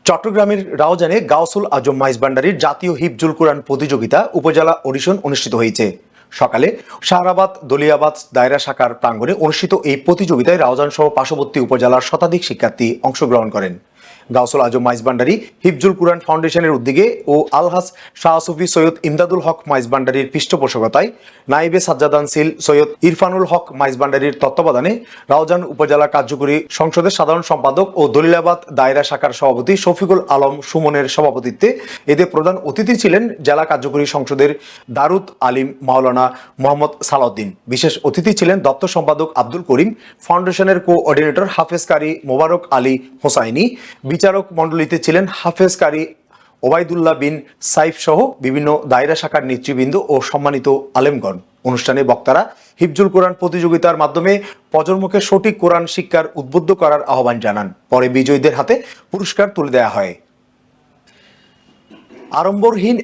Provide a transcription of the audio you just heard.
চট্টগ্রামের রাউজানে গাউসুল আজম মাইজভান্ডারির জাতীয় হিফজুল কোরআন প্রতিযোগিতা উপজেলা অডিশন অনুষ্ঠিত হয়েছে। সকালে শাহরাবাদ দলিয়াবাদ দায়রা শাখার প্রাঙ্গণে অনুষ্ঠিত এই প্রতিযোগিতায় রাউজান সহ পার্শ্ববর্তী উপজেলার শতাধিক শিক্ষার্থী অংশগ্রহণ করেন। গাউসুল আজম মাইজভান্ডারি হিফজুল কোরআন ফাউন্ডেশনের উদ্যোগে ও আলহাজ শাহ সুফি সৈয়দ ইমদাদুল হক মাইজভান্ডারির পৃষ্ঠপোষকতায় নাইবে সাজ্জাদানশীল সৈয়দ ইরফানুল হক মাইজভান্ডারির তত্ত্বাবধানে রাউজান উপজেলা কার্যকরী সংসদের সাধারণ সম্পাদক ও দলিলাবাদ দায়রা শাখার সভাপতি শফিকুল আলম সুমনের সভাপতিত্বে এতে প্রধান অতিথি ছিলেন জেলা কার্যকরী সংসদের দারুদ আলিম মাওলানা মোহাম্মদ সালাউদ্দিন। বিশেষ অতিথি ছিলেন দপ্তর সম্পাদক আব্দুল করিম, ফাউন্ডেশনের কোঅর্ডিনেটর হাফেজ কারি মোবারক আলী হোসাইনি, বিচারক মণ্ডলীতে ছিলেন হাফেজ কারি ওবায়দুল্লাহ বিন সাইফ সহ বিভিন্ন দায়রা শাখার নেতৃবৃন্দ ও সম্মানিত আলেমগণ। অনুষ্ঠানে বক্তারা হিফজুল কোরআন প্রতিযোগিতার মাধ্যমে প্রজন্মকে সঠিক কোরআন শিক্ষার উদ্বুদ্ধ করার আহ্বান জানান। পরে বিজয়ীদের হাতে পুরস্কার তুলে দেওয়া হয়। আড়ম্বরহীন